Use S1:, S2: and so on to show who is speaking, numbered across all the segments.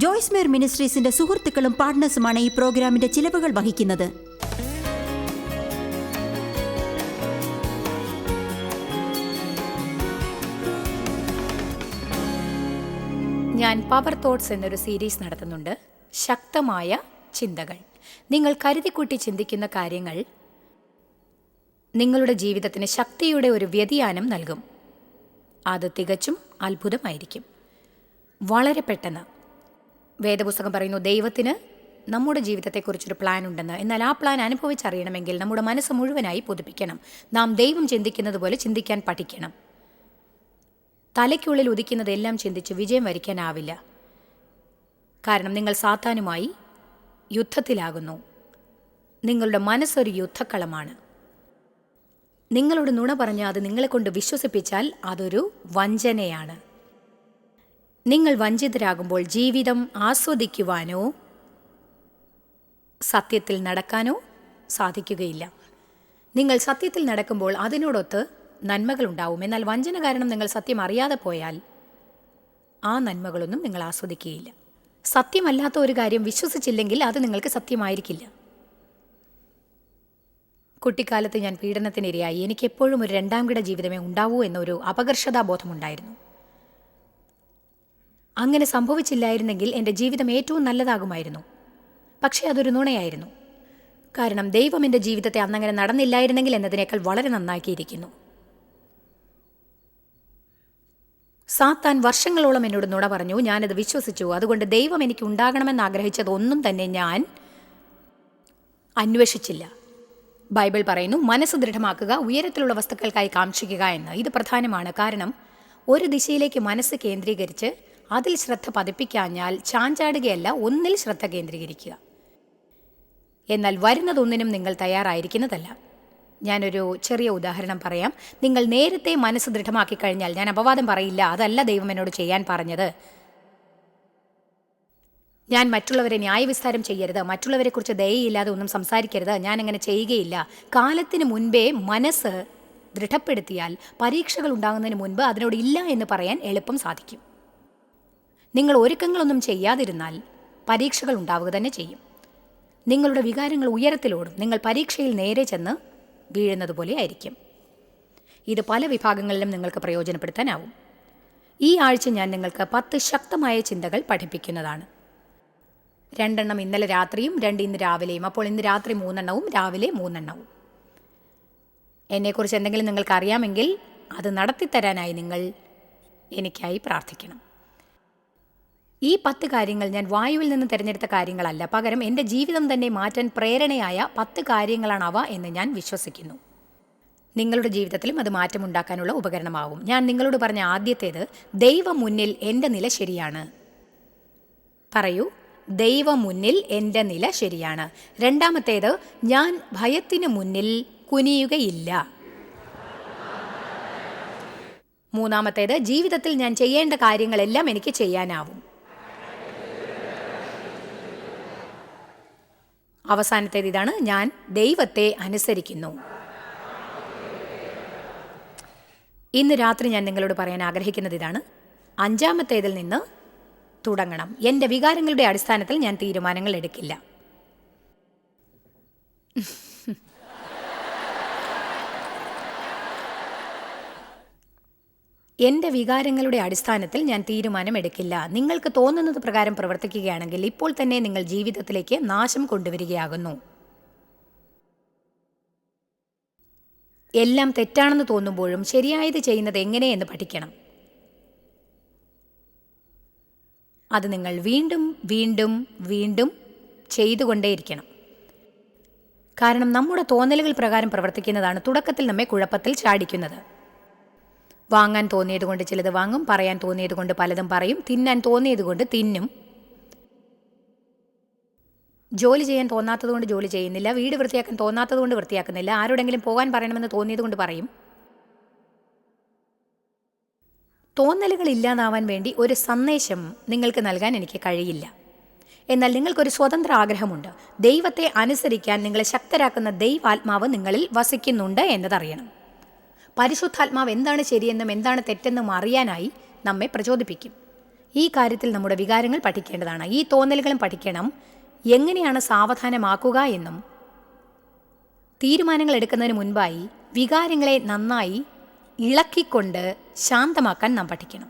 S1: ജോയ്സ് മേർ മിനിസ്ട്രീസിന്റെ സുഹൃത്തുക്കളും പാർട്ട്നേഴ്സുമാണ് ഈ പ്രോഗ്രാമിന്റെ ചിലവുകൾ വഹിക്കുന്നത്.
S2: ഞാൻ പവർ തോട്ട്സ് എന്നൊരു സീരീസ് നടത്തുന്നുണ്ട്. ശക്തമായ ചിന്തകൾ. നിങ്ങൾ കരുതിക്കൂട്ടി ചിന്തിക്കുന്ന കാര്യങ്ങൾ നിങ്ങളുടെ ജീവിതത്തിന് ശക്തിയുടെ ഒരു വ്യതിയാനം നൽകും. അത് തികച്ചും അത്ഭുതമായിരിക്കും. വളരെ പെട്ടെന്ന് വേദപുസ്തകം പറയുന്നു, ദൈവത്തിന് നമ്മുടെ ജീവിതത്തെക്കുറിച്ചൊരു പ്ലാൻ ഉണ്ടെന്ന്. എന്നാൽ ആ പ്ലാൻ അനുഭവിച്ചറിയണമെങ്കിൽ നമ്മുടെ മനസ്സ് മുഴുവനായി പുതുപ്പിക്കണം. നാം ദൈവം ചിന്തിക്കുന്നത് പോലെ ചിന്തിക്കാൻ പഠിക്കണം. തലയ്ക്കുള്ളിൽ ഉദിക്കുന്നതെല്ലാം ചിന്തിച്ച് വിജയം വരിക്കാനാവില്ല. കാരണം നിങ്ങൾ സാത്താനുമായി യുദ്ധത്തിലാകുന്നു. നിങ്ങളുടെ മനസ്സൊരു യുദ്ധക്കളമാണ്. നിങ്ങളോട് നുണ പറഞ്ഞാൽ അത് നിങ്ങളെക്കൊണ്ട് വിശ്വസിപ്പിച്ചാൽ അതൊരു വഞ്ചനയാണ്. നിങ്ങൾ വഞ്ചിതരാകുമ്പോൾ ജീവിതം ആസ്വദിക്കുവാനോ സത്യത്തിൽ നടക്കാനോ സാധിക്കുകയില്ല. നിങ്ങൾ സത്യത്തിൽ നടക്കുമ്പോൾ അതിനോടൊത്ത് നന്മകളുണ്ടാവും. എന്നാൽ വഞ്ചന കാരണം നിങ്ങൾ സത്യം അറിയാതെ പോയാൽ ആ നന്മകളൊന്നും നിങ്ങൾ ആസ്വദിക്കുകയില്ല. സത്യമല്ലാത്ത ഒരു കാര്യം വിശ്വസിച്ചില്ലെങ്കിൽ അത് നിങ്ങൾക്ക് സത്യമായിരിക്കില്ല. കുട്ടിക്കാലത്ത് ഞാൻ പീഡനത്തിനിരയായി. എനിക്കെപ്പോഴും ഒരു രണ്ടാം കിട ജീവിതമേ ഉണ്ടാവൂ എന്നൊരു അപകർഷതാബോധമുണ്ടായിരുന്നു. അങ്ങനെ സംഭവിച്ചില്ലായിരുന്നെങ്കിൽ എൻ്റെ ജീവിതം ഏറ്റവും നല്ലതാകുമായിരുന്നു. പക്ഷേ അതൊരു നുണയായിരുന്നു. കാരണം ദൈവം എൻ്റെ ജീവിതത്തെ അന്നങ്ങനെ നടന്നില്ലായിരുന്നെങ്കിൽ എന്നതിനേക്കാൾ വളരെ നന്നാക്കിയിരിക്കുന്നു. സാത്താൻ വർഷങ്ങളോളം എന്നോട് നുണ പറഞ്ഞു. ഞാനത് വിശ്വസിച്ചു. അതുകൊണ്ട് ദൈവം എനിക്ക് ഉണ്ടാകണമെന്ന് ആഗ്രഹിച്ചതൊന്നും തന്നെ ഞാൻ അന്വേഷിച്ചില്ല. ബൈബിൾ പറയുന്നു, മനസ്സ് ദൃഢമാക്കുക, ഉയരത്തിലുള്ള വസ്തുക്കൾക്കായി കാക്ഷിക്കുക എന്ന്. ഇത് പ്രധാനമാണ്. കാരണം ഒരു ദിശയിലേക്ക് മനസ്സ് കേന്ദ്രീകരിച്ച് അതിൽ ശ്രദ്ധ പതിപ്പിക്കാഞ്ഞാൽ ചാഞ്ചാടുകയല്ല, ഒന്നിൽ ശ്രദ്ധ കേന്ദ്രീകരിക്കുക. എന്നാൽ വരുന്നതൊന്നിനും നിങ്ങൾ തയ്യാറായിരിക്കുന്നതല്ല. ഞാനൊരു ചെറിയ ഉദാഹരണം പറയാം. നിങ്ങൾ നേരത്തെ മനസ്സ് ദൃഢമാക്കി കഴിഞ്ഞാൽ, ഞാൻ അപവാദം പറയില്ല, അതല്ല ദൈവം എന്നോട് ചെയ്യാൻ പറഞ്ഞത്. ഞാൻ മറ്റുള്ളവരെ ന്യായവിസ്താരം ചെയ്യരുത്, മറ്റുള്ളവരെക്കുറിച്ച് ദയയില്ലാതെ ഒന്നും സംസാരിക്കരുത്, ഞാൻ അങ്ങനെ ചെയ്യുകയില്ല. കാലത്തിന് മുൻപേ മനസ്സ് ദൃഢപ്പെടുത്തിയാൽ പരീക്ഷകൾ ഉണ്ടാകുന്നതിന് മുൻപ് അതിനോട് ഇല്ല എന്ന് പറയാൻ എളുപ്പം സാധിക്കും. നിങ്ങൾ ഒരുക്കങ്ങളൊന്നും ചെയ്യാതിരുന്നാൽ പരീക്ഷകൾ ഉണ്ടാവുക തന്നെ ചെയ്യും. നിങ്ങളുടെ വികാരങ്ങൾ ഉയരത്തിലോടും. നിങ്ങൾ പരീക്ഷയിൽ നേരെ ചെന്ന് വീഴുന്നത് പോലെ ആയിരിക്കും. ഇത് പല വിഭാഗങ്ങളിലും നിങ്ങൾക്ക് പ്രയോജനപ്പെടുത്താനാവും. ഈ ആഴ്ച ഞാൻ നിങ്ങൾക്ക് 10 ശക്തമായ ചിന്തകൾ പഠിപ്പിക്കുന്നതാണ്. 2 ഇന്നലെ രാത്രിയും 2 ഇന്ന് രാവിലെയും. അപ്പോൾ ഇന്ന് രാത്രി 3 രാവിലെ 3. എന്നെക്കുറിച്ച് എന്തെങ്കിലും നിങ്ങൾക്ക് അറിയാമെങ്കിൽ അത് നടത്തിത്തരാനായി നിങ്ങൾ എനിക്കായി പ്രാർത്ഥിക്കണം. ഈ 10 കാര്യങ്ങൾ ഞാൻ വായുവിൽ നിന്ന് തിരഞ്ഞെടുത്ത കാര്യങ്ങളല്ല, പകരം എൻ്റെ ജീവിതം തന്നെ മാറ്റാൻ പ്രേരണയായ 10 കാര്യങ്ങളാണവ എന്ന് ഞാൻ വിശ്വസിക്കുന്നു. നിങ്ങളുടെ ജീവിതത്തിലും അത് മാറ്റമുണ്ടാക്കാനുള്ള ഉപകരണമാവും. ഞാൻ നിങ്ങളോട് പറഞ്ഞ ആദ്യത്തേത്, ദൈവം മുന്നിൽ എൻ്റെ നില ശരിയാണ്. പറയൂ, ദൈവം മുന്നിൽ എൻ്റെ നില ശരിയാണ്. 2ാമത്തേത്, ഞാൻ ഭയത്തിന് മുന്നിൽ കുനിയുകയില്ല. 3ാമത്തേത്, ജീവിതത്തിൽ ഞാൻ ചെയ്യേണ്ട കാര്യങ്ങളെല്ലാം എനിക്ക് ചെയ്യാനാവും. അവസാനത്തേത് ഇതാണ്, ഞാൻ ദൈവത്തെ അനുസരിക്കുന്നു. ഇന്ന് രാത്രി ഞാൻ നിങ്ങളോട് പറയാൻ ആഗ്രഹിക്കുന്നത് ഇതാണ്. 5ാമത്തേതിൽ നിന്ന് തുടങ്ങണം. എൻ്റെ വികാരങ്ങളുടെ അടിസ്ഥാനത്തിൽ ഞാൻ തീരുമാനങ്ങൾ എടുക്കില്ല. എൻ്റെ വികാരങ്ങളുടെ അടിസ്ഥാനത്തിൽ ഞാൻ തീരുമാനമെടുക്കില്ല. നിങ്ങൾക്ക് തോന്നുന്നത് പ്രകാരം പ്രവർത്തിക്കുകയാണെങ്കിൽ ഇപ്പോൾ തന്നെ നിങ്ങൾ ജീവിതത്തിലേക്ക് നാശം കൊണ്ടുവരികയാകുന്നു. എല്ലാം തെറ്റാണെന്ന് തോന്നുമ്പോഴും ശരിയായത് ചെയ്യുന്നത് എങ്ങനെയെന്ന് പഠിക്കണം. അത് നിങ്ങൾ വീണ്ടും വീണ്ടും വീണ്ടും ചെയ്തുകൊണ്ടേയിരിക്കണം. കാരണം നമ്മുടെ തോന്നലുകൾ പ്രകാരം പ്രവർത്തിക്കുന്നതാണ് തുടക്കത്തിൽ നമ്മെ കുഴപ്പത്തിൽ ചാടിക്കുന്നത്. വാങ്ങാൻ തോന്നിയതുകൊണ്ട് ചിലത് വാങ്ങും, പറയാൻ തോന്നിയതുകൊണ്ട് പലതും പറയും, തിന്നാൻ തോന്നിയതുകൊണ്ട് തിന്നും. ജോലി ചെയ്യാൻ തോന്നാത്തതുകൊണ്ട് ജോലി ചെയ്യുന്നില്ല, വീട് വൃത്തിയാക്കാൻ തോന്നാത്തതുകൊണ്ട് വൃത്തിയാക്കുന്നില്ല, ആരോടെങ്കിലും പോകാൻ പറയണമെന്ന് തോന്നിയതുകൊണ്ട് പറയും. തോന്നലുകൾ ഇല്ലാതാവാൻ വേണ്ടി ഒരു സന്ദേശം നിങ്ങൾക്ക് നൽകാൻ എനിക്ക് കഴിയില്ല. എന്നാൽ നിങ്ങൾക്കൊരു സ്വതന്ത്ര ആഗ്രഹമുണ്ട്. ദൈവത്തെ അനുസരിക്കാൻ നിങ്ങളെ ശക്തരാക്കുന്ന ദൈവാത്മാവ് നിങ്ങളിൽ വസിക്കുന്നുണ്ട് എന്നതറിയണം. പരിശുദ്ധാത്മാവ് എന്താണ് ശരിയെന്നും എന്താണ് തെറ്റെന്നും അറിയാനായി നമ്മെ പ്രചോദിപ്പിക്കും. ഈ കാര്യത്തിൽ നമ്മുടെ വികാരങ്ങൾ പഠിക്കേണ്ടതാണ്. ഈ തോന്നലുകളും പഠിക്കണം. എങ്ങനെയാണ് സാവധാനമാക്കുക എന്നും തീരുമാനങ്ങൾ എടുക്കുന്നതിന് മുൻപായി വികാരങ്ങളെ നന്നായി ഇളക്കിക്കൊണ്ട് ശാന്തമാക്കാൻ നാം പഠിക്കണം.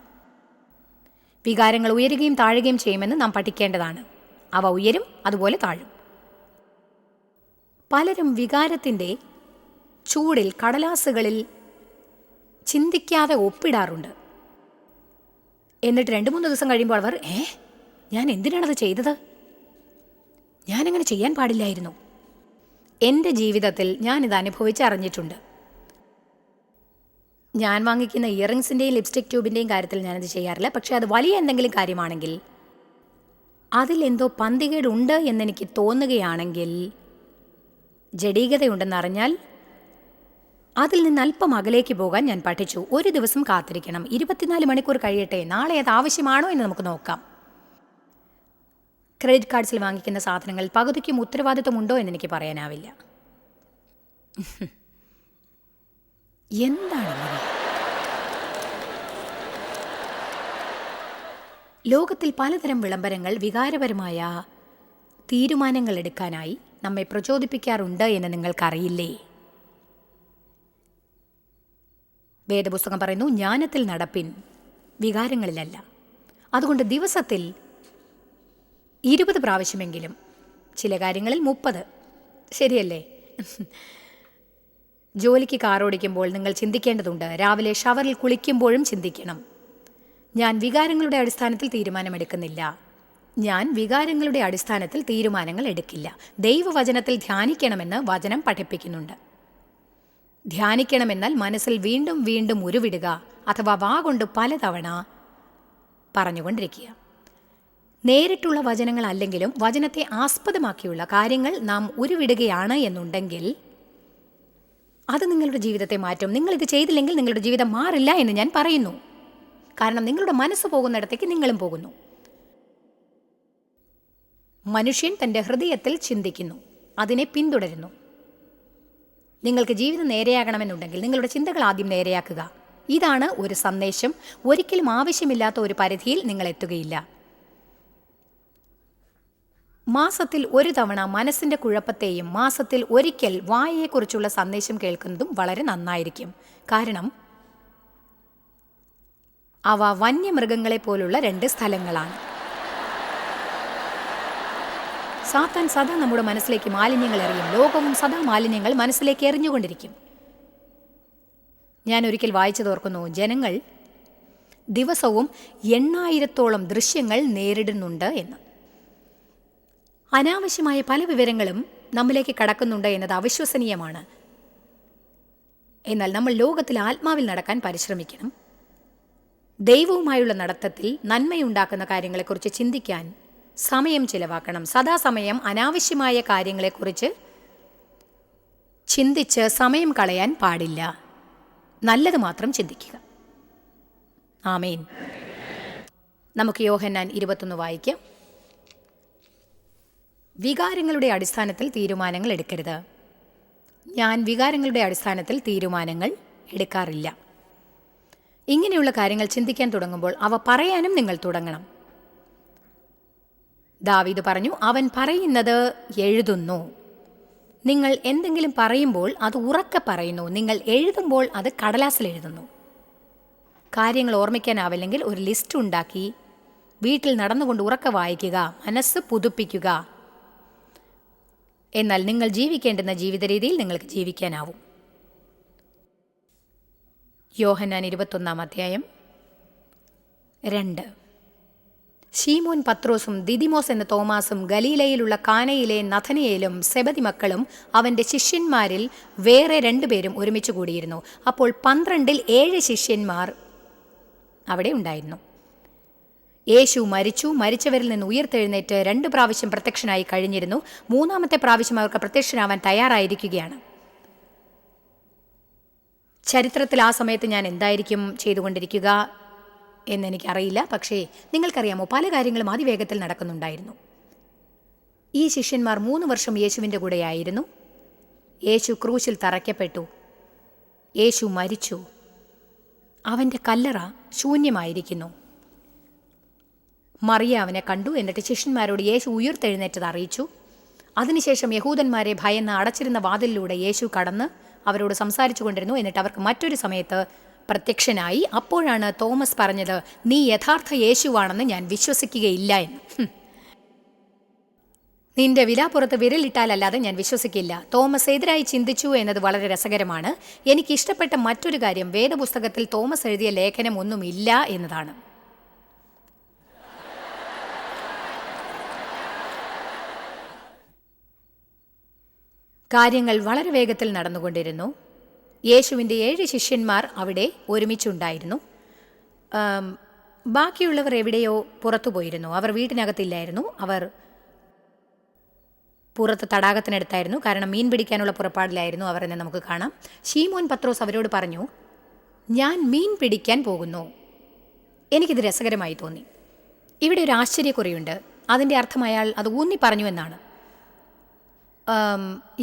S2: വികാരങ്ങൾ ഉയരുകയും താഴുകയും ചെയ്യുമെന്ന് നാം പഠിക്കേണ്ടതാണ്. അവ ഉയരും, അതുപോലെ താഴും. പലരും വികാരത്തിൻ്റെ ചൂടിൽ കടലാസുകളിൽ ചിന്തിക്കാതെ ഒപ്പിടാറുണ്ട്. എന്നിട്ട് 2-3 ദിവസം കഴിയുമ്പോൾ അവർ ഞാൻ എന്തിനാണത് ചെയ്തത്? ഞാനങ്ങനെ ചെയ്യാൻ പാടില്ലായിരുന്നു. എൻ്റെ ജീവിതത്തിൽ ഞാനിത് അനുഭവിച്ചറിഞ്ഞിട്ടുണ്ട്. ഞാൻ വാങ്ങിക്കുന്ന ഇയറിങ്സിൻ്റെയും ലിപ്സ്റ്റിക് ട്യൂബിൻ്റെയും കാര്യത്തിൽ ഞാനത് ചെയ്യാറില്ല. പക്ഷേ അത് വലിയ എന്തെങ്കിലും കാര്യമാണെങ്കിൽ, അതിലെന്തോ പന്തികേടുണ്ട് എന്നെനിക്ക് തോന്നുകയാണെങ്കിൽ, ജഡീകതയുണ്ടെന്നറിഞ്ഞാൽ അതിൽ നിന്ന് അല്പം അകലേക്ക് പോകാൻ ഞാൻ പഠിച്ചു. ഒരു ദിവസം കാത്തിരിക്കണം, 24 മണിക്കൂർ കഴിയട്ടെ, നാളെ അത് ആവശ്യമാണോ എന്ന് നമുക്ക് നോക്കാം. ക്രെഡിറ്റ് കാർഡ്സിൽ വാങ്ങിക്കുന്ന സാധനങ്ങൾ പകുതിക്കും ഉത്തരവാദിത്വമുണ്ടോ എന്നെനിക്ക് പറയാനാവില്ല. എന്താണിങ്ങനെ? ലോകത്തിൽ പലതരം വിളംബരങ്ങൾ വികാരപരമായ തീരുമാനങ്ങൾ എടുക്കാനായി നമ്മെ പ്രചോദിപ്പിക്കാറുണ്ട് എന്ന് നിങ്ങൾക്കറിയില്ലേ? വേദപുസ്തകം പറയുന്നു, ജ്ഞാനത്തിൽ നടപ്പിൻ, വികാരങ്ങളിലല്ല. അതുകൊണ്ട് ദിവസത്തിൽ 20 പ്രാവശ്യമെങ്കിലും, ചില കാര്യങ്ങളിൽ 30, ശരിയല്ലേ? ജോലിക്ക് കാറോടിക്കുമ്പോൾ നിങ്ങൾ ചിന്തിക്കേണ്ടതുണ്ട്. രാവിലെ ഷവറിൽ കുളിക്കുമ്പോഴും ചിന്തിക്കണം. ഞാൻ വികാരങ്ങളുടെ അടിസ്ഥാനത്തിൽ തീരുമാനമെടുക്കുന്നില്ല. ഞാൻ വികാരങ്ങളുടെ അടിസ്ഥാനത്തിൽ തീരുമാനങ്ങൾ എടുക്കില്ല. ദൈവവചനത്തിൽ ധ്യാനിക്കണമെന്ന് വചനം പഠിപ്പിക്കുന്നുണ്ട്. ധ്യാനിക്കണമെന്നാൽ മനസ്സിൽ വീണ്ടും വീണ്ടും ഉരുവിടുക, അഥവാ വാ കൊണ്ട് പലതവണ പറഞ്ഞുകൊണ്ടിരിക്കുക. നേരിട്ടുള്ള വചനങ്ങളല്ലെങ്കിലും വചനത്തെ ആസ്പദമാക്കിയുള്ള കാര്യങ്ങൾ നാം ഉരുവിടുകയാണ് എന്നുണ്ടെങ്കിൽ അത് നിങ്ങളുടെ ജീവിതത്തെ മാറ്റും. നിങ്ങളിത് ചെയ്തില്ലെങ്കിൽ നിങ്ങളുടെ ജീവിതം മാറില്ല എന്ന് ഞാൻ പറയുന്നു. കാരണം നിങ്ങളുടെ മനസ്സ് പോകുന്നിടത്തേക്ക് നിങ്ങളും പോകുന്നു. മനുഷ്യൻ തൻ്റെ ഹൃദയത്തിൽ ചിന്തിക്കുന്നു, അതിനെ പിന്തുടരുന്നു. നിങ്ങൾക്ക് ജീവിതം നേരെയാകണമെന്നുണ്ടെങ്കിൽ നിങ്ങളുടെ ചിന്തകൾ ആദ്യം നേരെയാക്കുക. ഇതാണ് ഒരു സന്ദേശം. ഒരിക്കലും ആവശ്യമില്ലാത്ത ഒരു പരിധിയിൽ നിങ്ങൾ എത്തുകയില്ല. മാസത്തിൽ ഒരു തവണ മനസ്സിൻ്റെ കുഴപ്പത്തെയും മാസത്തിൽ ഒരിക്കൽ വായയെക്കുറിച്ചുള്ള സന്ദേശം കേൾക്കുന്നതും വളരെ നന്നായിരിക്കും. കാരണം അവ വന്യമൃഗങ്ങളെ പോലുള്ള 2 സ്ഥലങ്ങളാണ്. സാത്താൻ സദാ നമ്മുടെ മനസ്സിലേക്ക് മാലിന്യങ്ങൾ എറിയും. ലോകവും സദാ മാലിന്യങ്ങൾ മനസ്സിലേക്ക് എറിഞ്ഞുകൊണ്ടിരിക്കും. ഞാൻ ഒരിക്കൽ വായിച്ചതോർക്കുന്നു, ജനങ്ങൾ ദിവസവും 8000-ഓളം ദൃശ്യങ്ങൾ നേരിടുന്നുണ്ട് എന്ന്. അനാവശ്യമായ പല വിവരങ്ങളും നമ്മിലേക്ക് കടക്കുന്നുണ്ട് എന്നത് അവിശ്വസനീയമാണ്. എന്നാൽ നമ്മൾ ലോകത്തിൽ ആത്മാവിൽ നടക്കാൻ പരിശ്രമിക്കണം. ദൈവവുമായുള്ള നടത്തത്തിൽ നന്മയുണ്ടാക്കുന്ന കാര്യങ്ങളെക്കുറിച്ച് ചിന്തിക്കാൻ സമയം ചിലവാക്കണം. സദാസമയം അനാവശ്യമായ കാര്യങ്ങളെക്കുറിച്ച് ചിന്തിച്ച് സമയം കളയാൻ പാടില്ല. നല്ലത് മാത്രം ചിന്തിക്കുക. ആമേൻ. നമുക്ക് യോഹന്നാൻ 21 വായിക്കാം. വികാരങ്ങളുടെ അടിസ്ഥാനത്തിൽ തീരുമാനങ്ങൾ എടുക്കരുത്. ഞാൻ വികാരങ്ങളുടെ അടിസ്ഥാനത്തിൽ തീരുമാനങ്ങൾ എടുക്കാറില്ല. ഇങ്ങനെയുള്ള കാര്യങ്ങൾ ചിന്തിക്കാൻ തുടങ്ങുമ്പോൾ അവ പറയാനും നിങ്ങൾ തുടങ്ങണം. ദാവീദ് പറഞ്ഞു, അവൻ പറയുന്നത് എഴുതുന്നു. നിങ്ങൾ എന്തെങ്കിലും പറയുമ്പോൾ അത് ഉറക്കെ പറയുന്നു. നിങ്ങൾ എഴുതുമ്പോൾ അത് കടലാസിൽ എഴുതുന്നു. കാര്യങ്ങൾ ഓർമ്മിക്കാനാവില്ലെങ്കിൽ ഒരു ലിസ്റ്റ് ഉണ്ടാക്കി വീട്ടിൽ നടന്നുകൊണ്ട് ഉറക്കെ വായിക്കുക. മനസ്സ് പുതുപ്പിക്കുക. എന്നാൽ നിങ്ങൾ ജീവിക്കേണ്ടുന്ന ജീവിത രീതിയിൽ നിങ്ങൾക്ക് ജീവിക്കാനാവും. യോഹന്നാൻ 21:2. ശീമോൻ പത്രോസും ദിദിമോസ് എന്ന തോമാസും ഗലീലയിലുള്ള കാനയിലെ നഥനയേലും സെബദി മക്കളും അവൻ്റെ ശിഷ്യന്മാരിൽ വേറെ 2 പേരും ഒരുമിച്ച് കൂടിയിരുന്നു. അപ്പോൾ 12-ൽ 7 ശിഷ്യന്മാർ അവിടെ ഉണ്ടായിരുന്നു. യേശു മരിച്ചു, മരിച്ചവരിൽ നിന്ന് ഉയർത്തെഴുന്നേറ്റ് 2 പ്രാവശ്യം പ്രത്യക്ഷനായി കഴിഞ്ഞിരുന്നു. 3-ാമത്തെ പ്രാവശ്യം അവർക്ക് പ്രത്യക്ഷനാവാൻ തയ്യാറായിരിക്കുകയാണ്. ചരിത്രത്തിൽ ആ സമയത്ത് ഞാൻ എന്തായിരിക്കും ചെയ്തുകൊണ്ടിരിക്കുക എന്നെനിക്കറിയില്ല. പക്ഷേ നിങ്ങൾക്കറിയാമോ, പല കാര്യങ്ങളും അതിവേഗത്തിൽ നടക്കുന്നുണ്ടായിരുന്നു. ഈ ശിഷ്യന്മാർ 3 വർഷം യേശുവിൻ്റെ കൂടെയായിരുന്നു. യേശു ക്രൂശിൽ തറയ്ക്കപ്പെട്ടു. യേശു മരിച്ചു. അവൻ്റെ കല്ലറ ശൂന്യമായിരിക്കുന്നു. മറിയ അവനെ കണ്ടു. എന്നിട്ട് ശിഷ്യന്മാരോട് യേശു ഉയിർത്തെഴുന്നേറ്റത് അറിയിച്ചു. അതിനുശേഷം യഹൂദന്മാരെ ഭയന്ന് അടച്ചിരുന്ന വാതിലിലൂടെ യേശു കടന്ന് അവരോട് സംസാരിച്ചു കൊണ്ടിരുന്നു. എന്നിട്ട് അവർക്ക് മറ്റൊരു സമയത്ത് പ്രത്യക്ഷനായി. അപ്പോഴാണ് തോമസ് പറഞ്ഞത്, നീ യഥാർത്ഥ യേശുവാണെന്ന് ഞാൻ വിശ്വസിക്കുകയില്ല എന്ന്. നിന്റെ വിലാപ്പുറത്ത് വിരലിട്ടാലല്ലാതെ ഞാൻ വിശ്വസിക്കില്ല. തോമസ് എതിരായി ചിന്തിച്ചു എന്നത് വളരെ രസകരമാണ്. എനിക്കിഷ്ടപ്പെട്ട മറ്റൊരു കാര്യം വേദപുസ്തകത്തിൽ തോമസ് എഴുതിയ ലേഖനം ഒന്നുമില്ല എന്നതാണ്. കാര്യങ്ങൾ വളരെ വേഗത്തിൽ നടന്നുകൊണ്ടിരുന്നു. യേശുവിൻ്റെ 7 ശിഷ്യന്മാർ അവിടെ ഒരുമിച്ചുണ്ടായിരുന്നു. ബാക്കിയുള്ളവർ എവിടെയോ പുറത്തു പോയിരുന്നു. അവർ വീട്ടിനകത്തില്ലായിരുന്നു. അവർ പുറത്ത് തടാകത്തിനടുത്തായിരുന്നു. കാരണം മീൻ പിടിക്കാനുള്ള പുറപ്പാടിലായിരുന്നു അവർ എന്ന് നമുക്ക് കാണാം. ശീമോൻ പത്രോസ് അവരോട് പറഞ്ഞു, ഞാൻ മീൻ പിടിക്കാൻ പോകുന്നു. എനിക്കിത് രസകരമായി തോന്നി. ഇവിടെ ഒരു ആശ്ചര്യക്കുറിയുണ്ട്. അതിൻ്റെ അർത്ഥം അയാൾ അത് ഊന്നി പറഞ്ഞു എന്നാണ്.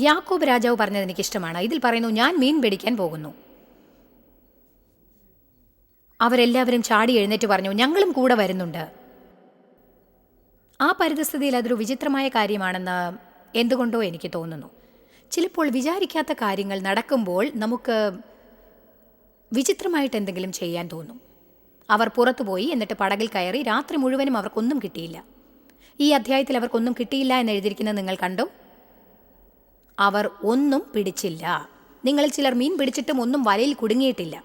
S2: യാക്കോബ് രാജാവ് പറഞ്ഞത് എനിക്കിഷ്ടമാണ്. ഇതിൽ പറയുന്നു, ഞാൻ മീൻ പിടിക്കാൻ പോകുന്നു. അവരെല്ലാവരും ചാടി എഴുന്നേറ്റ് പറഞ്ഞു, ഞങ്ങളും കൂടെ വരുന്നുണ്ട്. ആ പരിതസ്ഥിതിയിൽ അതൊരു വിചിത്രമായ കാര്യമാണെന്ന് എന്തുകൊണ്ടോ എനിക്ക് തോന്നുന്നു. ചിലപ്പോൾ വിചാരിക്കാത്ത കാര്യങ്ങൾ നടക്കുമ്പോൾ നമുക്ക് വിചിത്രമായിട്ട് എന്തെങ്കിലും ചെയ്യാൻ തോന്നും. അവർ പുറത്തുപോയി. എന്നിട്ട് പടകിൽ കയറി. രാത്രി മുഴുവനും അവർക്കൊന്നും കിട്ടിയില്ല. ഈ അധ്യായത്തിൽ അവർക്കൊന്നും കിട്ടിയില്ല എന്ന് എഴുതിയിരിക്കുന്നത് നിങ്ങൾ കണ്ടോ? അവർ ഒന്നും പിടിച്ചില്ല. നിങ്ങളിൽ ചിലർ മീൻ പിടിച്ചിട്ടും ഒന്നും വലയിൽ കുടുങ്ങിയിട്ടില്ല.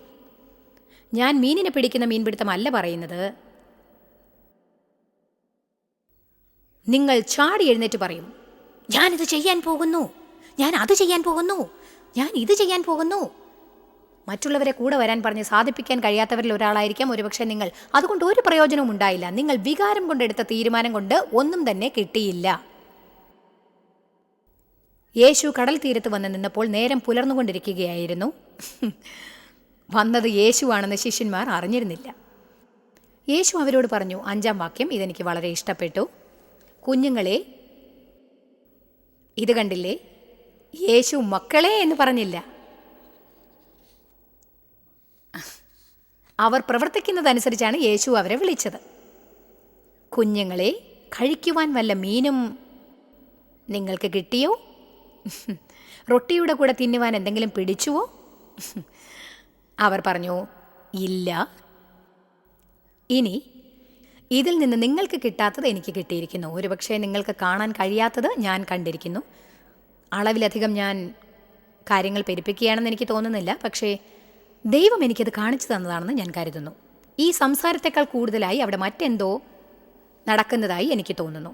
S2: ഞാൻ മീനിനെ പിടിക്കുന്ന മീൻപിടുത്തമല്ല പറയുന്നത്. നിങ്ങൾ ചാടി എഴുന്നേറ്റ് പറയും, ഞാനിത് ചെയ്യാൻ പോകുന്നു, ഞാൻ അത് ചെയ്യാൻ പോകുന്നു, ഞാൻ ഇത് ചെയ്യാൻ പോകുന്നു. മറ്റുള്ളവരെ കൂടെ വരാൻ പറഞ്ഞ് സാധിപ്പിക്കാൻ കഴിയാത്തവരിൽ ഒരാളായിരിക്കാം ഒരുപക്ഷെ നിങ്ങൾ. അതുകൊണ്ട് ഒരു പ്രയോജനവും ഉണ്ടായില്ല. നിങ്ങൾ വികാരം കൊണ്ടെടുത്ത തീരുമാനം കൊണ്ട് ഒന്നും തന്നെ കിട്ടിയില്ല. യേശു കടൽ തീരത്ത് വന്ന് നിന്നപ്പോൾ നേരം പുലർന്നുകൊണ്ടിരിക്കുകയായിരുന്നു. വന്നത് യേശുവാണെന്ന് ശിഷ്യന്മാർ അറിഞ്ഞിരുന്നില്ല. യേശു അവരോട് പറഞ്ഞു, 5-ാം വാക്യം, ഇതെനിക്ക് വളരെ ഇഷ്ടപ്പെട്ടു. കുഞ്ഞുങ്ങളെ, ഇത് കണ്ടില്ലേ? യേശു മക്കളെ എന്ന് പറഞ്ഞില്ല. അവർ പ്രവർത്തിക്കുന്നതനുസരിച്ചാണ് യേശു അവരെ വിളിച്ചത്. കുഞ്ഞുങ്ങളെ, കഴിക്കുവാൻ വല്ല മീനും നിങ്ങൾക്ക് കിട്ടിയോ? റൊട്ടിയുടെ കൂടെ തിന്നുവാൻ എന്തെങ്കിലും പിടിച്ചുവോ? അവർ പറഞ്ഞു, ഇല്ല. ഇനി ഇതിൽ നിന്ന് നിങ്ങൾക്ക് കിട്ടാത്തത് എനിക്ക് കിട്ടിയിരിക്കുന്നു. ഒരുപക്ഷെ നിങ്ങൾക്ക് കാണാൻ കഴിയാത്തത് ഞാൻ കണ്ടിരിക്കുന്നു. അളവിലധികം ഞാൻ കാര്യങ്ങൾ പെരുപ്പിക്കുകയാണെന്ന് എനിക്ക് തോന്നുന്നില്ല. പക്ഷേ ദൈവം എനിക്കത് കാണിച്ചു തന്നതാണെന്ന് ഞാൻ കരുതുന്നു. ഈ സംസാരത്തെക്കാൾ കൂടുതലായി അവിടെ മറ്റെന്തോ നടക്കുന്നതായി എനിക്ക് തോന്നുന്നു.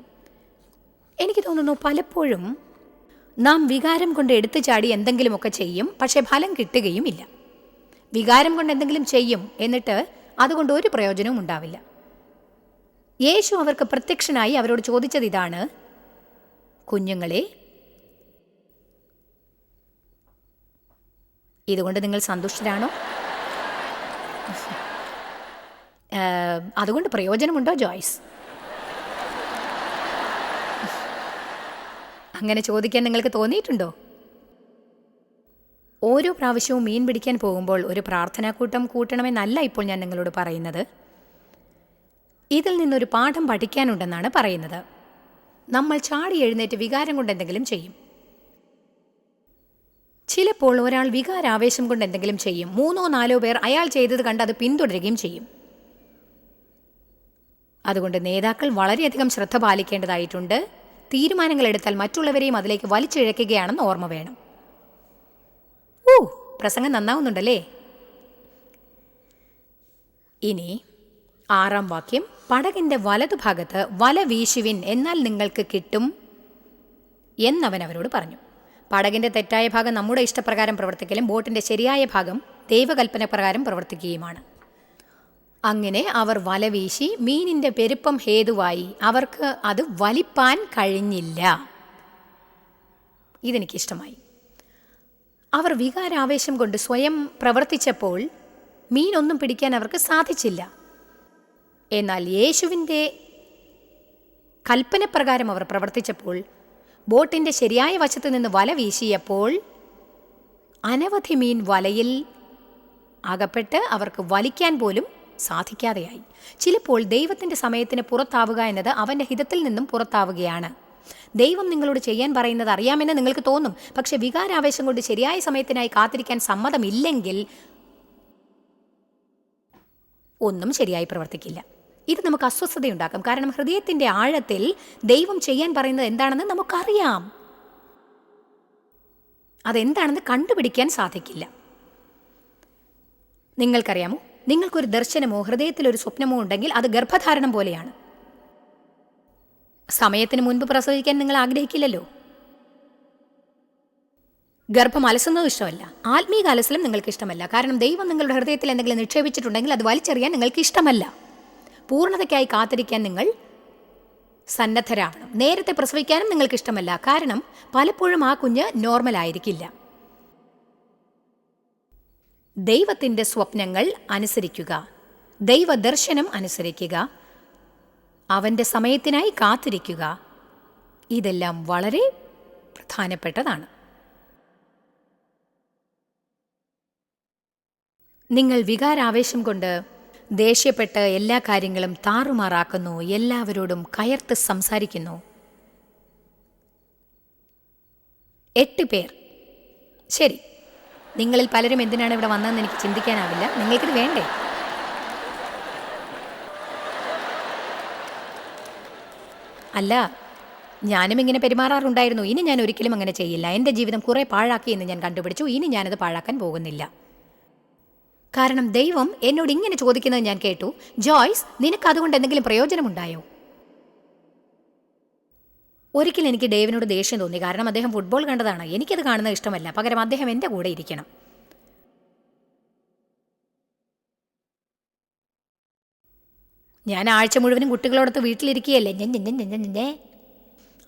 S2: പലപ്പോഴും നാം വികാരം കൊണ്ട് എടുത്തു ചാടി എന്തെങ്കിലുമൊക്കെ ചെയ്യും, പക്ഷേ ഫലം കിട്ടുകയും ഇല്ല. വികാരം കൊണ്ട് എന്തെങ്കിലും ചെയ്യും, എന്നിട്ട് അതുകൊണ്ട് ഒരു പ്രയോജനവും ഉണ്ടാവില്ല. യേശു അവർക്ക് പ്രത്യക്ഷനായി അവരോട് ചോദിച്ചത് ഇതാണ്, കുഞ്ഞുങ്ങളെ, ഇതുകൊണ്ട് നിങ്ങൾ സന്തുഷ്ടരാണോ? അതുകൊണ്ട് പ്രയോജനമുണ്ടോ ജോയ്സ്? അങ്ങനെ ചോദിക്കാൻ നിങ്ങൾക്ക് തോന്നിയിട്ടുണ്ടോ? ഓരോ പ്രാവശ്യവും മീൻ പിടിക്കാൻ പോകുമ്പോൾ ഒരു പ്രാർത്ഥനാക്കൂട്ടം കൂട്ടണമെന്നല്ല ഇപ്പോൾ ഞാൻ നിങ്ങളോട് പറയുന്നത്. ഇതിൽ നിന്നൊരു പാഠം പഠിക്കാനുണ്ടെന്നാണ് പറയുന്നത്. നമ്മൾ ചാടി എഴുന്നേറ്റ് വികാരം കൊണ്ട് എന്തെങ്കിലും ചെയ്യും. ചിലപ്പോൾ ഒരാൾ വികാരാവേശം കൊണ്ട് എന്തെങ്കിലും ചെയ്യും. 3-4 പേർ അയാൾ ചെയ്തത് കണ്ട് അത് പിന്തുടരുകയും ചെയ്യും. അതുകൊണ്ട് നേതാക്കൾ വളരെയധികം ശ്രദ്ധ പാലിക്കേണ്ടതായിട്ടുണ്ട്. തീരുമാനങ്ങൾ എടുത്താൽ മറ്റുള്ളവരെയും അതിലേക്ക് വലിച്ചിഴക്കുകയാണെന്ന് ഓർമ്മ വേണം. പ്രസംഗം നന്നാവുന്നുണ്ടല്ലേ? ഇനി 6-ാം വാക്യം, പടകിൻ്റെ വലതുഭാഗത്ത് വല വീശുവിൻ, എന്നാൽ നിങ്ങൾക്ക് കിട്ടും എന്നവൻ അവരോട് പറഞ്ഞു. പടകിൻ്റെ തെറ്റായ ഭാഗം നമ്മുടെ ഇഷ്ടപ്രകാരം പ്രവർത്തിക്കലും ബോട്ടിൻ്റെ ശരിയായ ഭാഗം ദൈവകൽപ്പന പ്രകാരം പ്രവർത്തിക്കുകയുമാണ്. അങ്ങനെ അവർ വല വീശി. മീനിൻ്റെ പെരുപ്പം ഹേതുവായി അവർക്ക് അത് വലിപ്പാൻ കഴിഞ്ഞില്ല. ഇതെനിക്കിഷ്ടമായി. അവർ വികാരാവേശം കൊണ്ട് സ്വയം പ്രവർത്തിച്ചപ്പോൾ മീനൊന്നും പിടിക്കാൻ അവർക്ക് സാധിച്ചില്ല. എന്നാൽ യേശുവിൻ്റെ കൽപ്പനപ്രകാരം അവർ പ്രവർത്തിച്ചപ്പോൾ, ബോട്ടിൻ്റെ ശരിയായ വശത്ത് നിന്ന് വല വീശിയപ്പോൾ അനവധി മീൻ വലയിൽ അകപ്പെട്ട് അവർക്ക് വലിക്കാൻ പോലും സാധിക്കാതെയായി. ചിലപ്പോൾ ദൈവത്തിൻ്റെ സമയത്തിന് പുറത്താവുക എന്നത് അവൻ്റെ ഹിതത്തിൽ നിന്നും പുറത്താവുകയാണ്. ദൈവം നിങ്ങളോട് ചെയ്യാൻ പറയുന്നത് അറിയാമെന്ന് നിങ്ങൾക്ക് തോന്നും. പക്ഷെ വികാരാവേശം കൊണ്ട് ശരിയായ സമയത്തിനായി കാത്തിരിക്കാൻ സമ്മതമില്ലെങ്കിൽ ഒന്നും ശരിയായി പ്രവർത്തിക്കില്ല. ഇത് നമുക്ക് അസ്വസ്ഥതയുണ്ടാക്കും. കാരണം ഹൃദയത്തിൻ്റെ ആഴത്തിൽ ദൈവം ചെയ്യാൻ പറയുന്നത് എന്താണെന്ന് നമുക്കറിയാം. അതെന്താണെന്ന് കണ്ടുപിടിക്കാൻ സാധിക്കില്ല. നിങ്ങൾക്കറിയാമോ, നിങ്ങൾക്കൊരു ദർശനമോ ഹൃദയത്തിലൊരു സ്വപ്നമോ ഉണ്ടെങ്കിൽ അത് ഗർഭധാരണം പോലെയാണ്. സമയത്തിന് മുൻപ് പ്രസവിക്കാൻ നിങ്ങൾ ആഗ്രഹിക്കില്ലല്ലോ. ഗർഭം അലസുന്നത് ഇഷ്ടമല്ല. ആത്മീക അലസലും നിങ്ങൾക്ക് ഇഷ്ടമല്ല. കാരണം ദൈവം നിങ്ങളുടെ ഹൃദയത്തിൽ എന്തെങ്കിലും നിക്ഷേപിച്ചിട്ടുണ്ടെങ്കിൽ അത് വലിച്ചെറിയാൻ നിങ്ങൾക്ക് ഇഷ്ടമല്ല. പൂർണ്ണതയ്ക്കായി കാത്തിരിക്കാൻ നിങ്ങൾ സന്നദ്ധരാവണം. നേരത്തെ പ്രസവിക്കാനും നിങ്ങൾക്ക് ഇഷ്ടമല്ല. കാരണം പലപ്പോഴും ആ കുഞ്ഞ് നോർമൽ ആയിരിക്കില്ല. ദൈവത്തിൻ്റെ സ്വപ്നങ്ങൾ അനുസരിക്കുക, ദൈവദർശനം അനുസരിക്കുക, അവൻ്റെ സമയത്തിനായി കാത്തിരിക്കുക. ഇതെല്ലാം വളരെ പ്രധാനപ്പെട്ടതാണ്. നിങ്ങൾ വികാരാവേശം കൊണ്ട് ദേഷ്യപ്പെട്ട് എല്ലാ കാര്യങ്ങളും താറുമാറാക്കുന്നു, എല്ലാവരോടും കയർത്ത് സംസാരിക്കുന്നു. 8 പേർ. ശരി, നിങ്ങളിൽ പലരും എന്തിനാണ് ഇവിടെ വന്നതെന്ന് എനിക്ക് ചിന്തിക്കാനാവില്ല. നിങ്ങൾക്കിത് വേണ്ടേ? അല്ല, ഞാനും ഇങ്ങനെ പെരുമാറാറുണ്ടായിരുന്നു. ഇനി ഞാൻ ഒരിക്കലും അങ്ങനെ ചെയ്യില്ല. എൻ്റെ ജീവിതം കുറെ പാഴാക്കി എന്ന് ഞാൻ കണ്ടുപിടിച്ചു. ഇനി ഞാനത് പാഴാക്കാൻ പോകുന്നില്ല. കാരണം ദൈവം എന്നോട് ഇങ്ങനെ ചോദിക്കുന്നത് ഞാൻ കേട്ടു, ജോയ്സ്, നിനക്ക് അതുകൊണ്ട് എന്തെങ്കിലും പ്രയോജനമുണ്ടായോ? ഒരിക്കൽ എനിക്ക് ഡേവിനോട് ദേഷ്യം തോന്നി. കാരണം അദ്ദേഹം ഫുട്ബോൾ കണ്ടതാണ്. എനിക്കത് കാണുന്നത് ഇഷ്ടമല്ല. പകരം അദ്ദേഹം എൻ്റെ കൂടെ ഇരിക്കണം. ഞാൻ ആഴ്ച മുഴുവനും കുട്ടികളോടൊത്ത് വീട്ടിലിരിക്കുകയല്ലേ.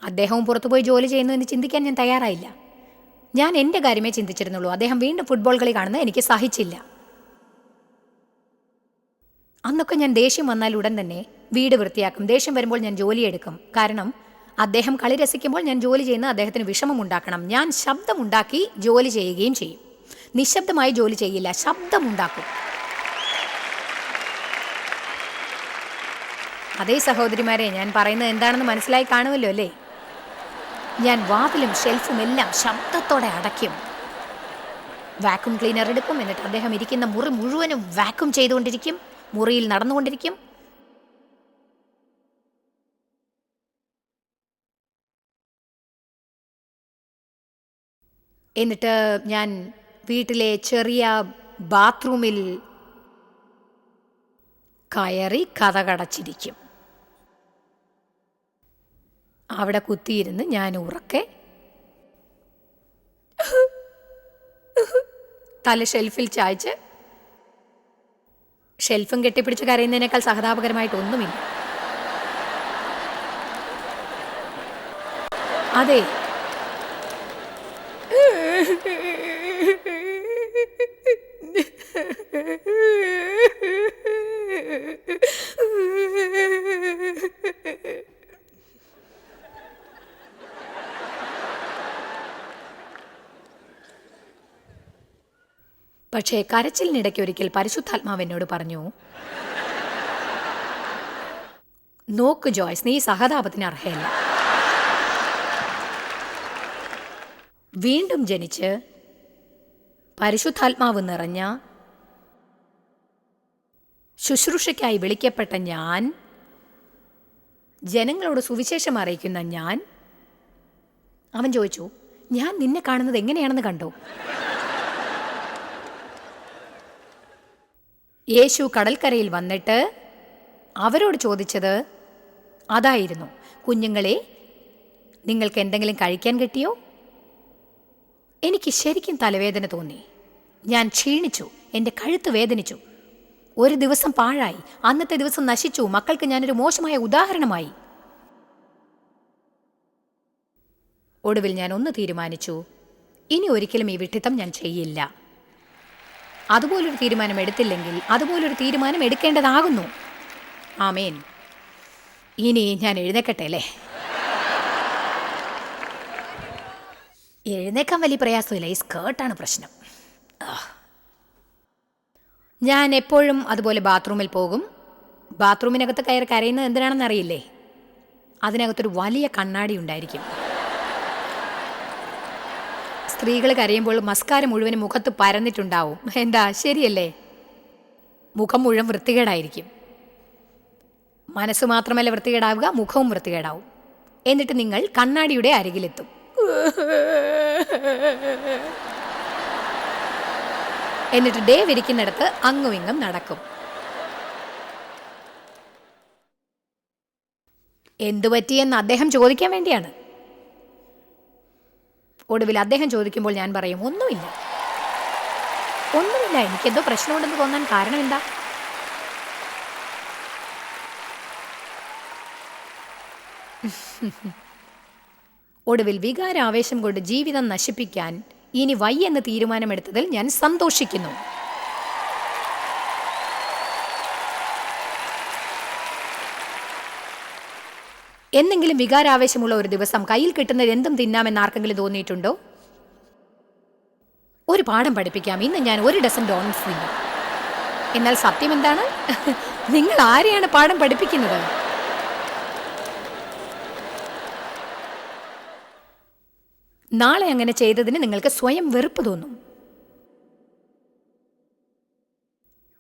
S2: അദ്ദേഹവും പുറത്തുപോയി ജോലി ചെയ്യുന്നു എന്ന് ചിന്തിക്കാൻ ഞാൻ തയ്യാറായില്ല. ഞാൻ എൻ്റെ കാര്യമേ ചിന്തിച്ചിരുന്നുള്ളൂ. അദ്ദേഹം വീണ്ടും ഫുട്ബോൾ കളി കാണുന്നത് എനിക്ക് സഹിച്ചില്ല. അന്നൊക്കെ ഞാൻ ദേഷ്യം വന്നാൽ ഉടൻ തന്നെ വീട് വൃത്തിയാക്കും. ദേഷ്യം വരുമ്പോൾ ഞാൻ ജോലിയെടുക്കും. കാരണം അദ്ദേഹം കളി രസിക്കുമ്പോൾ ഞാൻ ജോലി ചെയ്യുന്നത് അദ്ദേഹത്തിന് വിഷമമുണ്ടാക്കണം. ഞാൻ ശബ്ദമുണ്ടാക്കി ജോലി ചെയ്യുകയും ചെയ്യും. നിശബ്ദമായി ജോലി ചെയ്യില്ല, ശബ്ദമുണ്ടാക്കും. അതേ സഹോദരിമാരെ, ഞാൻ പറയുന്നത് എന്താണെന്ന് മനസ്സിലായി കാണുമല്ലോ അല്ലേ? ഞാൻ വാതിലും ഷെൽഫും എല്ലാം ശബ്ദത്തോടെ അടയ്ക്കും. വാക്യൂം ക്ലീനർ എടുക്കും. എന്നിട്ട് അദ്ദേഹം ഇരിക്കുന്ന മുറി മുഴുവനും വാക്യൂം ചെയ്തുകൊണ്ടിരിക്കും. മുറിയിൽ നടന്നുകൊണ്ടിരിക്കും. എന്നിട്ട് ഞാൻ വീട്ടിലെ ചെറിയ ബാത്റൂമിൽ കയറി കതകടച്ചിരിക്കും. അവിടെ കുത്തിയിരുന്ന് ഞാൻ ഉറക്കെ തല ഷെൽഫിൽ ചായ്ച്ച്, ഷെൽഫും കെട്ടിപ്പിടിച്ച് കരയുന്നതിനേക്കാൾ സഹതാപകരമായിട്ടൊന്നുമില്ല. അതെ, പക്ഷേ കരച്ചിലിനിടയ്ക്ക് ഒരിക്കൽ പരിശുദ്ധാത്മാവ് എന്നോട് പറഞ്ഞു, നോക്ക് ജോയ്സ്, നീ സഹതാപത്തിന് അർഹയല്ല. വീണ്ടും ജനിച്ച് പരിശുദ്ധാത്മാവ് നിറഞ്ഞ ശുശ്രൂഷയ്ക്കായി വിളിക്കപ്പെട്ട ഞാൻ, ജനങ്ങളോട് സുവിശേഷം അറിയിക്കുന്ന ഞാൻ. അവൻ ചോദിച്ചു, ഞാൻ നിന്നെ കാണുന്നത് എങ്ങനെയാണെന്ന് കണ്ടോ? യേശു കടൽക്കരയിൽ വന്നിട്ട് അവരോട് ചോദിച്ചത് അതായിരുന്നു, കുഞ്ഞുങ്ങളെ, നിങ്ങൾക്ക് എന്തെങ്കിലും കഴിക്കാൻ കിട്ടിയോ? എനിക്ക് ശരിക്കും തലവേദന തോന്നി. ഞാൻ ക്ഷീണിച്ചു. എൻ്റെ കഴുത്ത് വേദനിച്ചു. ഒരു ദിവസം പാഴായി. അന്നത്തെ ദിവസം നശിച്ചു. മക്കൾക്ക് ഞാനൊരു മോശമായ ഉദാഹരണമായി. ഒടുവിൽ ഞാൻ ഒന്ന് തീരുമാനിച്ചു, ഇനി ഒരിക്കലും ഈ വിഡ്ഢിത്തം ഞാൻ ചെയ്യില്ല. അതുപോലൊരു തീരുമാനം എടുത്തില്ലെങ്കിൽ അതുപോലൊരു തീരുമാനം എടുക്കേണ്ടതാകുന്നു. ആമേൻ. ഇനി ഞാൻ എഴുന്നേക്കട്ടെ അല്ലേ? എഴുന്നേക്കാൻ വലിയ പ്രയാസമില്ല. ഈ സ്കേർട്ടാണ് പ്രശ്നം. ഞാൻ എപ്പോഴും അതുപോലെ ബാത്റൂമിൽ പോകും. ബാത്റൂമിനകത്ത് കയറി കരയുന്നത് എന്തിനാണെന്ന് അറിയില്ലേ? അതിനകത്തൊരു വലിയ കണ്ണാടി ഉണ്ടായിരിക്കും. സ്ത്രീകൾ കരയുമ്പോൾ മസ്കാര മുഴുവനും മുഖത്ത് പരന്നിട്ടുണ്ടാവും. എന്താ, ശരിയല്ലേ? മുഖം മുഴുവൻ വൃത്തികേടായിരിക്കും. മനസ്സ് മാത്രമല്ല വൃത്തികേടാവുക, മുഖവും വൃത്തികേടാവും. എന്നിട്ട് നിങ്ങൾ കണ്ണാടിയുടെ അരികിലെത്തും. എന്നിട്ട് ഡേവ് ഇരിക്കുന്നിടത്ത് അങ്ങും ഇങ്ങും നടക്കും. എന്തു പറ്റിയെന്ന് അദ്ദേഹം ചോദിക്കാൻ വേണ്ടിയാണ്. ഒടുവിൽ അദ്ദേഹം ചോദിക്കുമ്പോൾ ഞാൻ പറയും, ഒന്നുമില്ല, എനിക്കെന്തോ പ്രശ്നമുണ്ടെന്ന് തോന്നാൻ കാരണം എന്താ? ഒടുവിൽ വികാരാവേശം കൊണ്ട് ജീവിതം നശിപ്പിക്കാൻ ഇനി വയ്യെന്ന് തീരുമാനമെടുത്തതിൽ ഞാൻ സന്തോഷിക്കുന്നു. എന്നെങ്കിലും വികാരാവേശമുള്ള ഒരു ദിവസം കയ്യിൽ കിട്ടുന്നത് എന്തും തിന്നാമെന്ന് ആർക്കെങ്കിലും തോന്നിയിട്ടുണ്ടോ? ഒരു പാഠം പഠിപ്പിക്കാം. ഇന്ന് ഞാൻ 1 ഡസൻ ഡോണറ്റ്സ് തിന്നും. എന്നാൽ സത്യം എന്താണ്? നിങ്ങൾ ആരെയാണ് പാഠം പഠിപ്പിക്കുന്നത്? നാളെ അങ്ങനെ ചെയ്തതിന് നിങ്ങൾക്ക് സ്വയം വെറുപ്പ് തോന്നും.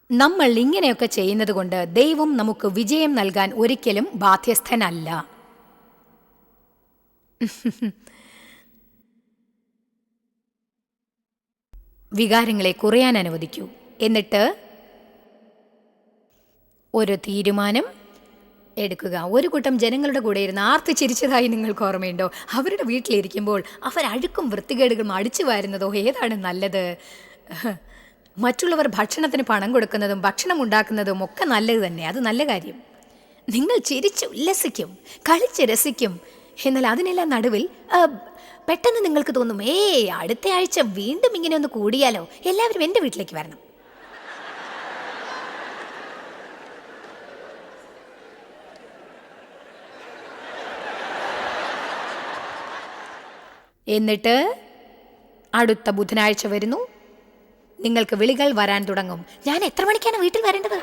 S2: നമ്മൾ ഇങ്ങനെയൊക്കെ ചെയ്യുന്നത് കൊണ്ട് ദൈവം നമുക്ക് വിജയം നൽകാൻ ഒരിക്കലും ബാധ്യസ്ഥനല്ല. വികാരങ്ങളെ കുറയാൻ അനുവദിക്കൂ. എന്നിട്ട് ഒരു തീരുമാനം എടുക്കുക. ഒരു കൂട്ടം ജനങ്ങളുടെ കൂടെ ഇരുന്ന് ആർത്ത് ചിരിച്ചതായി നിങ്ങൾക്ക് ഓർമ്മയുണ്ടോ? അവരുടെ വീട്ടിലിരിക്കുമ്പോൾ അവർ അഴുക്കും വൃത്തികേടുകളും അടിച്ചു വാരുന്നതോ ഏതാണ് നല്ലത്? മറ്റുള്ളവർ ഭക്ഷണത്തിന് പണം കൊടുക്കുന്നതും ഭക്ഷണം ഉണ്ടാക്കുന്നതും ഒക്കെ നല്ലത് തന്നെ. അത് നല്ല കാര്യം. നിങ്ങൾ ചിരിച്ച് ഉല്ലസിക്കും, കളിച്ച് രസിക്കും. എന്നാൽ അതിനെല്ലാം നടുവിൽ പെട്ടെന്ന് നിങ്ങൾക്ക് തോന്നും, അടുത്ത ആഴ്ച വീണ്ടും ഇങ്ങനെ ഒന്ന് കൂടിയാലോ, എല്ലാവരും എൻ്റെ വീട്ടിലേക്ക് വരണം. എന്നിട്ട് അടുത്ത ബുധനാഴ്ച വരുന്നു, നിങ്ങൾക്ക് വിളികൾ വരാൻ തുടങ്ങും. ഞാൻ എത്ര മണിക്കാണ് വീട്ടിൽ വരേണ്ടത്?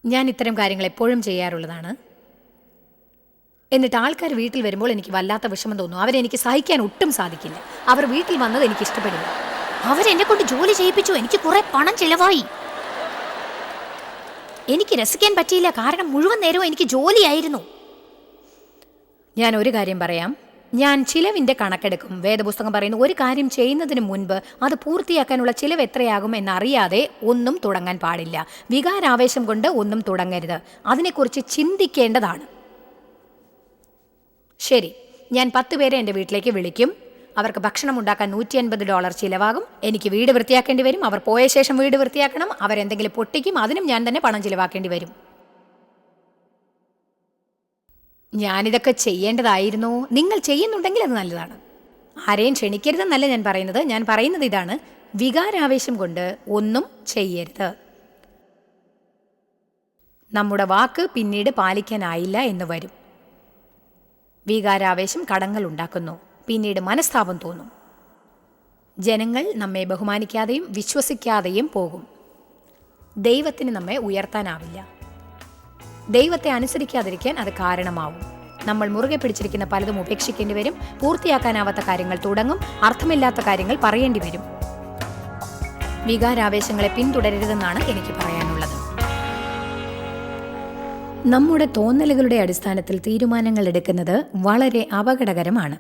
S2: ഞാൻ ഇത്തരം കാര്യങ്ങൾ എപ്പോഴും ചെയ്യാറുള്ളതാണ്. എന്നിട്ട് ആൾക്കാർ വീട്ടിൽ വരുമ്പോൾ എനിക്ക് വല്ലാത്ത വിഷമം തോന്നും. അവരെനിക്ക് സഹിക്കാൻ ഒട്ടും സാധിക്കില്ല. അവർ വീട്ടിൽ വന്നത് എനിക്ക് ഇഷ്ടപ്പെടില്ല. അവരെന്നെ കൊണ്ട് ജോലി ചെയ്യിപ്പിച്ചു, എനിക്ക് കുറെ പണം ചിലവായി. എനിക്ക് രസിക്കാൻ പറ്റിയില്ല, കാരണം മുഴുവൻ നേരവും എനിക്ക് ജോലിയായിരുന്നു. ഞാൻ ഒരു കാര്യം പറയാം, ഞാൻ ചിലവിൻ്റെ കണക്കെടുക്കും. വേദപുസ്തകം പറയുന്നു, ഒരു കാര്യം ചെയ്യുന്നതിന് മുൻപ് അത് പൂർത്തിയാക്കാനുള്ള ചിലവ് എത്രയാകും എന്നറിയാതെ ഒന്നും തുടങ്ങാൻ പാടില്ല. വികാരാവേശം കൊണ്ട് ഒന്നും തുടങ്ങരുത്. അതിനെക്കുറിച്ച് ചിന്തിക്കേണ്ടതാണ്. ശരി, ഞാൻ 10 പേരെ എൻ്റെ വീട്ടിലേക്ക് വിളിക്കും. അവർക്ക് ഭക്ഷണം ഉണ്ടാക്കാൻ $150 ചിലവാകും. എനിക്ക് വീട് വൃത്തിയാക്കേണ്ടി വരും. അവർ പോയ ശേഷം വീട് വൃത്തിയാക്കണം. അവരെന്തെങ്കിലും പൊട്ടിക്കും, അതിനും ഞാൻ തന്നെ പണം ചിലവാക്കേണ്ടി വരും. ഞാനിതൊക്കെ ചെയ്യേണ്ടതായിരുന്നു. നിങ്ങൾ ചെയ്യുന്നുണ്ടെങ്കിൽ അത് നല്ലതാണ്. ആരെയും ക്ഷണിക്കരുതെന്നല്ല ഞാൻ പറയുന്നത്. ഞാൻ പറയുന്നത് ഇതാണ്, വികാരാവേശം കൊണ്ട് ഒന്നും ചെയ്യരുത്. നമ്മുടെ വാക്ക് പിന്നീട് പാലിക്കാനായില്ല എന്ന് വരും. വികാരാവേശം കടങ്ങൾ ഉണ്ടാക്കുന്നു. പിന്നീട് മനസ്താപം തോന്നും. ജനങ്ങൾ നമ്മെ ബഹുമാനിക്കാതെയും വിശ്വസിക്കാതെയും പോകും. ദൈവത്തിന് നമ്മെ ഉയർത്താനാവില്ല. ദൈവത്തെ അനുസരിക്കാതിരിക്കാൻ അത് കാരണമാവും. നമ്മൾ മുറുകെ പിടിച്ചിരിക്കുന്ന പലതും ഉപേക്ഷിക്കേണ്ടി വരും. പൂർത്തിയാക്കാനാവാത്ത കാര്യങ്ങൾ തുടങ്ങും. അർത്ഥമില്ലാത്ത കാര്യങ്ങൾ പറയേണ്ടി വരും. വികാരാവേശങ്ങളെ പിന്തുടരരുതെന്നാണ് എനിക്ക് പറയാനുള്ളത്. നമ്മുടെ തോന്നലുകളുടെ അടിസ്ഥാനത്തിൽ തീരുമാനങ്ങൾ എടുക്കുന്നത് വളരെ അപകടകരമാണ്.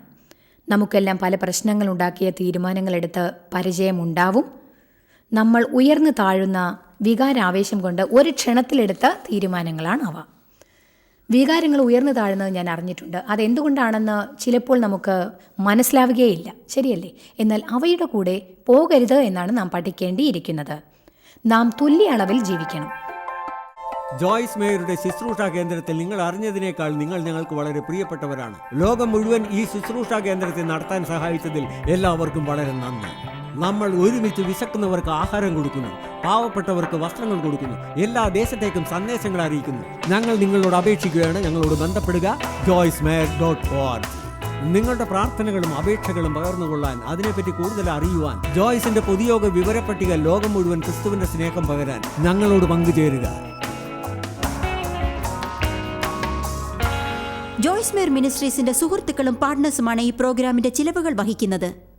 S2: നമുക്കെല്ലാം പല പ്രശ്നങ്ങളുണ്ടാക്കിയ തീരുമാനങ്ങളെടുത്ത് പരിചയമുണ്ടാവും. നമ്മൾ ഉയർന്നു താഴുന്ന വികാരാവേശം കൊണ്ട് ഒരു ക്ഷണത്തിലെടുത്ത തീരുമാനങ്ങളാണ് അവ. വികാരങ്ങൾ ഉയർന്നു താഴുന്നത് ഞാൻ അറിഞ്ഞിട്ടുണ്ട്. അതെന്തുകൊണ്ടാണെന്ന് ചിലപ്പോൾ നമുക്ക് മനസ്സിലാവുകയില്ല, ശരിയല്ലേ? എന്നാൽ അവയുടെ കൂടെ പോകരുത് എന്നാണ് നാം പഠിക്കേണ്ടിയിരിക്കുന്നത്. നാം തുല്യ അളവിൽ ജീവിക്കണം.
S3: ജോയ്സ് മേയറുടെ ശുശ്രൂഷാ കേന്ദ്രത്തിൽ നിങ്ങൾ അറിഞ്ഞതിനേക്കാൾ നിങ്ങൾ ഞങ്ങൾക്ക് വളരെ പ്രിയപ്പെട്ടവരാണ്. ലോകം മുഴുവൻ ഈ ശുശ്രൂഷാ കേന്ദ്രത്തെ നടത്താൻ സഹായിച്ചതിൽ എല്ലാവർക്കും വളരെ നന്ദി. നമ്മൾ ഒരുമിച്ച് വിശക്കുന്നവർക്ക് ആഹാരം കൊടുക്കുന്നു, പാവപ്പെട്ടവർക്ക് വസ്ത്രങ്ങൾ കൊടുക്കുന്നു, എല്ലാ ദേശത്തേക്കും സന്ദേശങ്ങൾ അറിയിക്കുന്നു. ഞങ്ങൾ നിങ്ങളോട് അപേക്ഷിക്കുകയാണ്, ഞങ്ങളോട് ബന്ധപ്പെടുക. joycemeyer.org. നിങ്ങളുടെ പ്രാർത്ഥനകളും അപേക്ഷകളും പകർന്നുകൊള്ളാൻ, അതിനെപ്പറ്റി കൂടുതൽ അറിയുവാൻ, ജോയ്സിന്റെ പൊതുയോഗ വിവരപ്പട്ടിക ലോകം മുഴുവൻ ക്രിസ്തുവിന്റെ സ്നേഹം പകരാൻ ഞങ്ങളോട് പങ്കുചേരുക.
S1: ജോയ്സ് മേയർ മിനിസ്ട്രീസിന്റെ സുഹൃത്തുക്കളും പാർട്ട്നേഴ്സുമാണ് ഈ പ്രോഗ്രാമിന്റെ ചിലവുകൾ വഹിക്കുന്നത്.